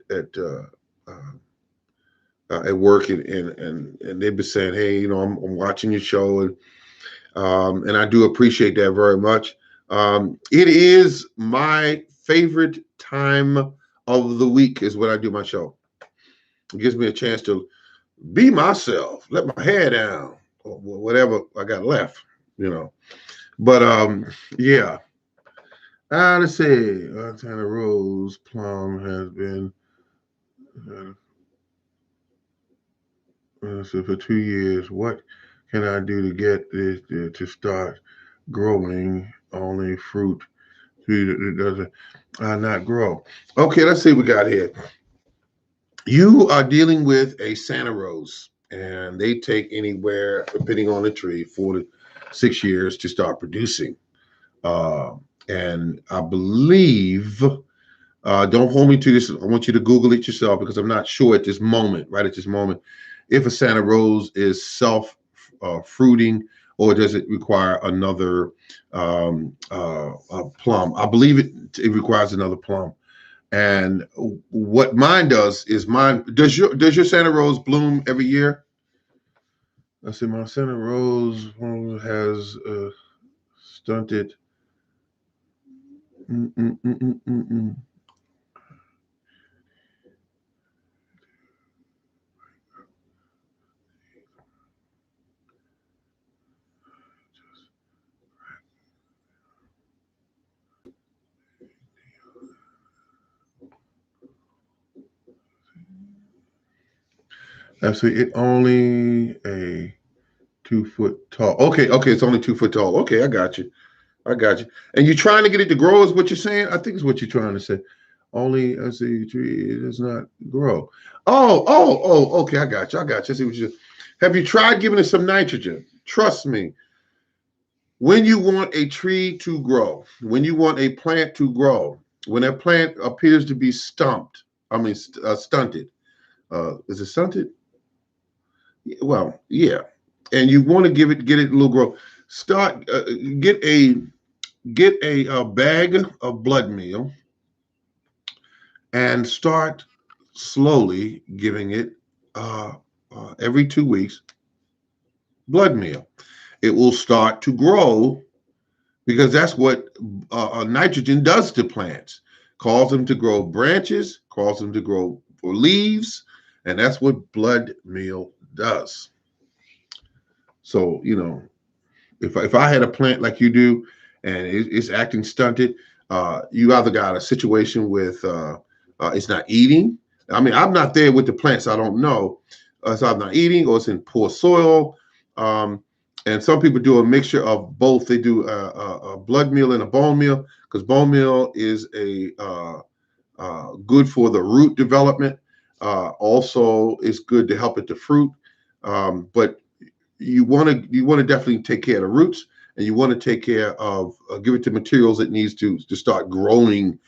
work and they've been saying, hey, I'm watching your show and I do appreciate that very much. It is my favorite time of the week is when I do my show. It gives me a chance to be myself, let my hair down, or whatever I got left, you know. But yeah. Let's see. Santa Rose Plum has been so for 2 years. What can I do to get this to start growing? Only fruit tree doesn't not grow. Okay, let's see what we got here. You are dealing with a Santa Rose, and they take anywhere, depending on the tree, 4 to 6 years to start producing. Uh, and I believe, don't hold me to this. I want you to Google it yourself because I'm not sure at this moment, right at this moment, if a Santa Rose is self-fruiting or does it require another plum. I believe it requires another plum. And what mine does is does your Santa Rose bloom every year? I see my Santa Rose has stunted. Mm, mm, mm, mm, mm, mm. I see it only a 2 foot tall. Okay, it's only 2 foot tall. Okay, I got you. I got you. And you're trying to get it to grow, is what you're saying? I think it's what you're trying to say. Only I see tree it does not grow. Oh. Okay, I got you. I see what you. Have you tried giving it some nitrogen? Trust me. When you want a tree to grow, when you want a plant to grow, when that plant appears to be stumped, stunted. Is it stunted? Well, yeah. And you want to get it a little growth. Start get a bag of blood meal and start slowly giving it every 2 weeks blood meal. It will start to grow because that's what nitrogen does to plants. Cause them to grow branches, cause them to grow for leaves, and that's what blood meal does. So, if I had a plant like you do and it's acting stunted, you either got a situation with it's not eating. I mean, I'm not there with the plants. I don't know. So I'm not eating, or it's in poor soil. And some people do a mixture of both. They do a blood meal and a bone meal because bone meal is good for the root development. Also, it's good to help it to fruit. But you want to definitely take care of the roots, and you want to take care of give it the materials it needs to start growing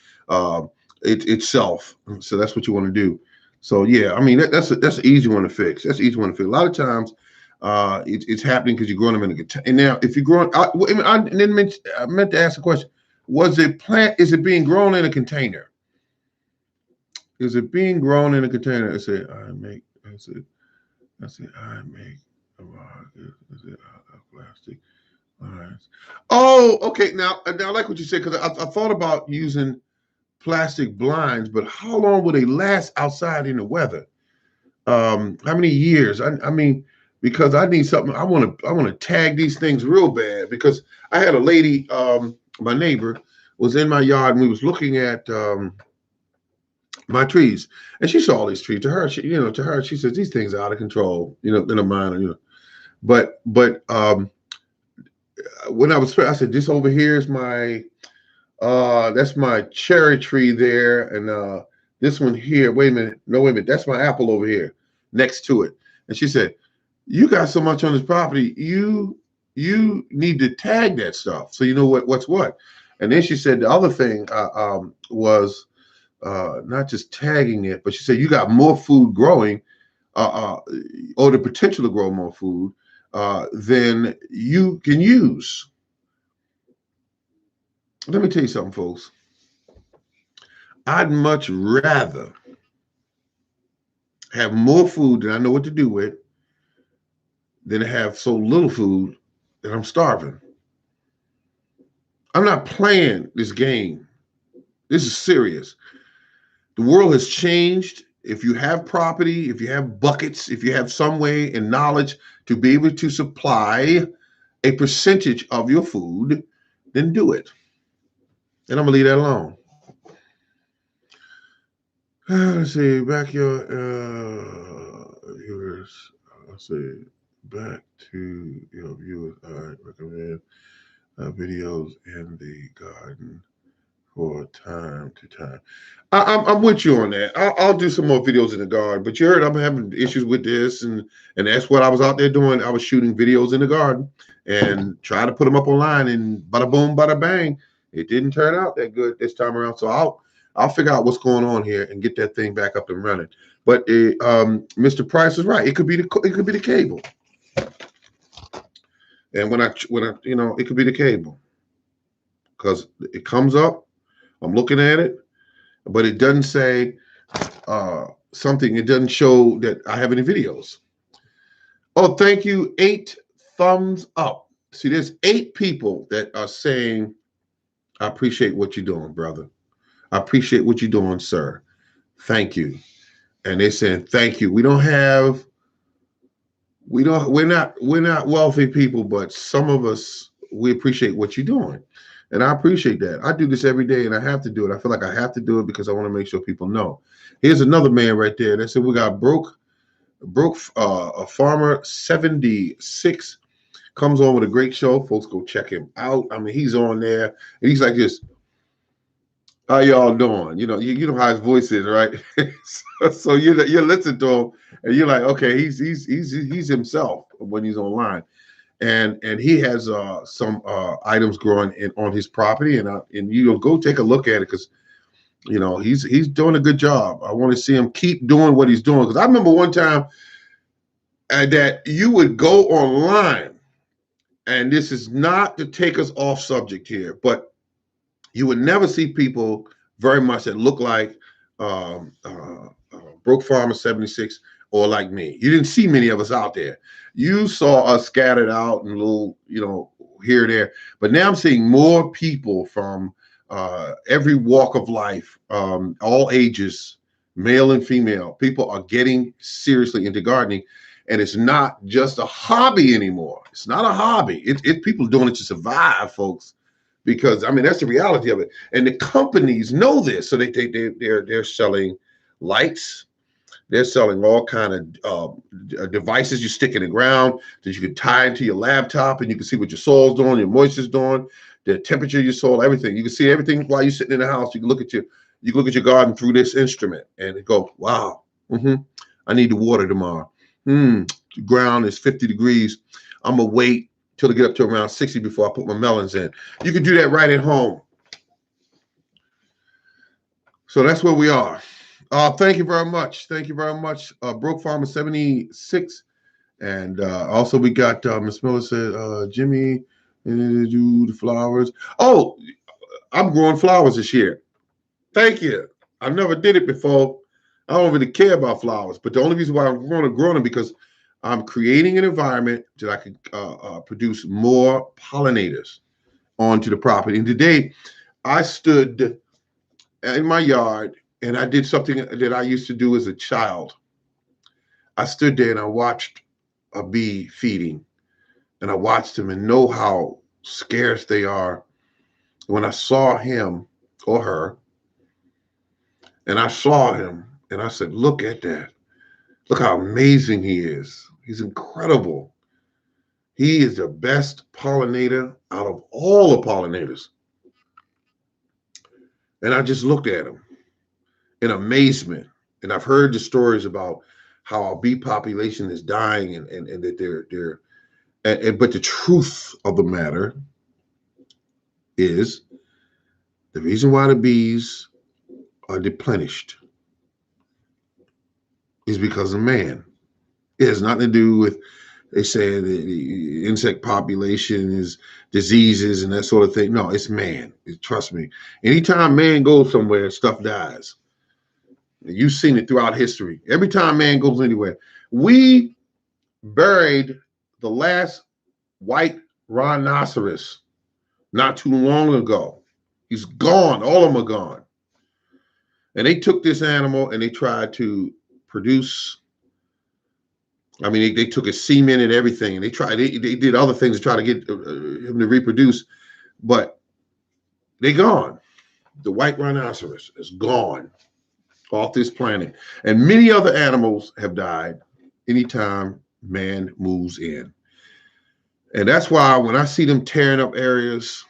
itself. So that's what you want to do. So yeah, I mean that's an easy one to fix. That's an easy one to fix. A lot of times it's happening because you're growing them in a container. And now if you're growing, I meant to ask a question. Is it being grown in a container? Is it being grown in a container? I say I make plastic lines. Oh, okay. Now I like what you said because I thought about using plastic blinds, but how long will they last outside in the weather? How many years? I mean, because I need something. I want to tag these things real bad because I had a lady, my neighbor, was in my yard and we was looking at my trees, and she saw these trees. To her, she says these things are out of control. In her mind, But when I said this over here is my that's my cherry tree there, and this one here. Wait a minute, that's my apple over here next to it. And she said, "You got so much on this property, you need to tag that stuff so you know what's what." And then she said the other thing was not just tagging it, but she said you got more food growing, or the potential to grow more food than you can use. Let me tell you something, folks. I'd much rather have more food than I know what to do with than to have so little food that I'm starving. I'm not playing this game. This is serious. The world has changed. If you have property, if you have buckets, if you have some way and knowledge to be able to supply a percentage of your food, then do it. And I'm gonna leave that alone. Let's see, backyard viewers. Let's see, back to your viewers. I recommend videos in the garden for time to time. I'm with you on that. I'll do some more videos in the garden. But you heard I'm having issues with this, and that's what I was out there doing. I was shooting videos in the garden and try to put them up online, and bada boom, bada bang. It didn't turn out that good this time around. So I'll figure out what's going on here and get that thing back up and running. But Mr. Price is right. It could be the cable. And when I it could be the cable because it comes up. I'm looking at it, but it doesn't say something. It doesn't show that I have any videos. Oh, thank you. 8 thumbs up. See, there's 8 people that are saying, I appreciate what you're doing, brother. I appreciate what you're doing, sir. Thank you. And they're saying, thank you. We're not wealthy people, but some of us, we appreciate what you're doing. And I appreciate that. I do this every day and I have to do it. I feel like I have to do it because I want to make sure people know. Here's another man right there. They said we got broke a farmer 76 comes on with a great show. Folks, go check him out. I mean, he's on there and he's like this. How y'all doing? You know how his voice is, right? So you're listening to him and you're like, okay, he's himself when he's online. And he has some items growing on his property, and you go take a look at it because You know, he's doing a good job. I want to see him keep doing what he's doing, because I remember one time that you would go online, and this is not to take us off subject here, but you would never see people very much that look like Broke Farmer 76 or like me. You didn't see many of us out there. You saw us scattered out and little, you know, here and there. But now I'm seeing more people from every walk of life, all ages, male and female. People are getting seriously into gardening. And it's not just a hobby anymore. It's not a hobby. It's people doing it to survive, folks, because I mean that's the reality of it. And the companies know this, so they're selling lights. They're selling all kind of devices you stick in the ground that you can tie into your laptop, and you can see what your soil's doing, your moisture's doing, the temperature of your soil, everything. You can see everything while you're sitting in the house. You can look at your garden through this instrument and go, wow, I need to water tomorrow. The ground is 50 degrees. I'm gonna wait till it get up to around 60 before I put my melons in. You can do that right at home. So that's where we are. Thank you very much. Thank you very much, Broke Farmer 76. And also we got Miss Miller said, Jimmy, do the flowers. Oh, I'm growing flowers this year. Thank you. I've never did it before. I don't really care about flowers, but the only reason why I'm growing them because I'm creating an environment that I can produce more pollinators onto the property. And today I stood in my yard and I did something that I used to do as a child. I stood there and I watched a bee feeding, and I watched him and know how scarce they are. When I saw him or her, and I saw him and I said, look at that. Look how amazing he is. He's incredible. He is the best pollinator out of all the pollinators. And I just looked at him in amazement. And I've heard the stories about how our bee population is dying and that but the truth of the matter is the reason why the bees are depleted is because of man. It has nothing to do with, they say the insect population is diseases and that sort of thing. No, it's man. Trust me. Anytime man goes somewhere, stuff dies. You've seen it throughout history. Every time man goes anywhere. We buried the last white rhinoceros not too long ago. He's gone. All of them are gone. And they took this animal and they tried to produce. I mean, they took his semen and everything, and they did other things to try to get him to reproduce, but they gone. The white rhinoceros is gone off this planet, and many other animals have died anytime man moves in. And that's why when I see them tearing up areas,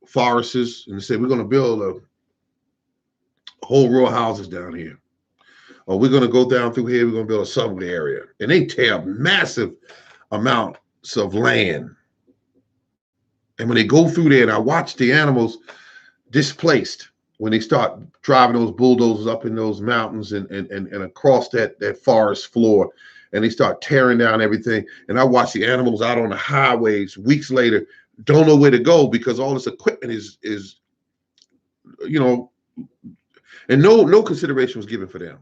forests, and they say we're going to build a whole row of houses down here, or we're going to go down through here, we're going to build a subway area, and they tear up massive amounts of land. And when they go through there, and I watch the animals displaced when they start driving those bulldozers up in those mountains and across that forest floor, and they start tearing down everything. And I watch the animals out on the highways weeks later, don't know where to go because all this equipment is you know, and no consideration was given for them.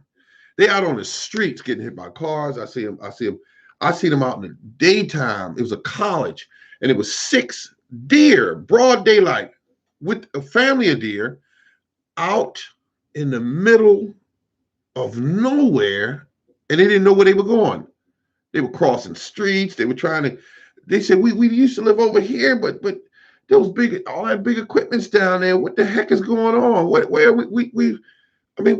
They out on the streets getting hit by cars. I see them out in the daytime. It was a college, and it was 6 deer, broad daylight, with a family of deer out in the middle of nowhere, and they didn't know where they were going. They were crossing streets. They were trying to. They said we used to live over here, but those all that big equipment's down there. What the heck is going on? I mean,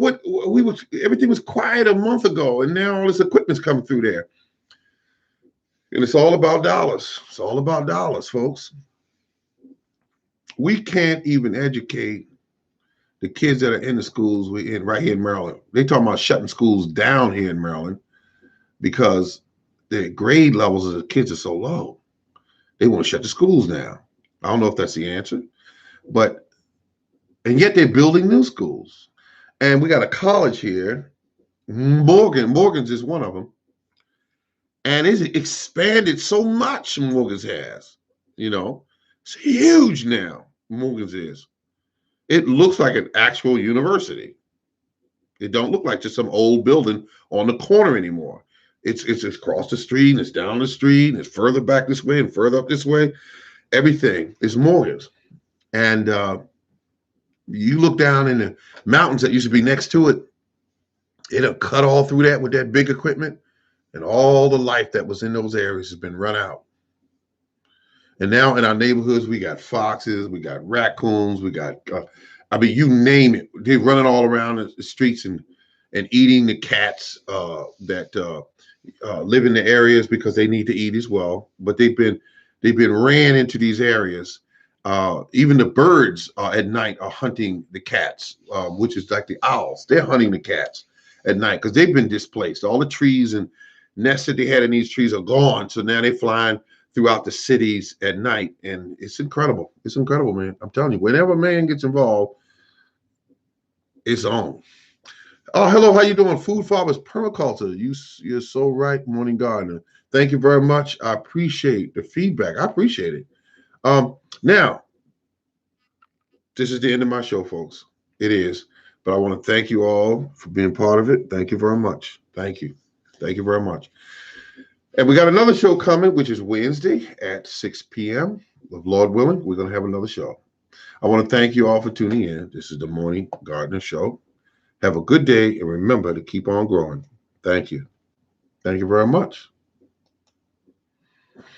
everything was quiet a month ago, and now all this equipment's coming through there. And it's all about dollars. It's all about dollars, folks. We can't even educate the kids that are in the schools we're in right here in Maryland. They talking about shutting schools down here in Maryland because the grade levels of the kids are so low. They want to shut the schools down. I don't know if that's the answer, but And yet they're building new schools. And we got a college here. Morgan's is one of them. And it's expanded so much, Morgan's has. You know, it's huge now, Morgan's is. It looks like an actual university. It don't look like just some old building on the corner anymore. It's across the street, and it's down the street, and it's further back this way and further up this way. Everything is Morgan's. And you look down in the mountains that used to be next to it, it'll cut all through that with that big equipment, and all the life that was in those areas has been run out. And now in our neighborhoods, we got foxes, we got raccoons, we got, I mean, you name it. They're running all around the streets and eating the cats that live in the areas because they need to eat as well. But they've been ran into these areas. Even the birds at night are hunting the cats, which is like the owls. They're hunting the cats at night because they've been displaced. All the trees and nests that they had in these trees are gone. So now they're flying throughout the cities at night. And it's incredible. It's incredible, man. I'm telling you, whenever man gets involved, it's on. Oh, hello. How you doing? Food Farmers Permaculture. You're so right, Morning Gardener. Thank you very much. I appreciate the feedback. I appreciate it. Now, this is the end of my show, folks. It is. But I want to thank you all for being part of it. Thank you very much. Thank you. Thank you very much. And we got another show coming, which is Wednesday at 6 p.m. Lord willing, we're going to have another show. I want to thank you all for tuning in. This is the Morning Gardener Show. Have a good day, and remember to keep on growing. Thank you. Thank you very much.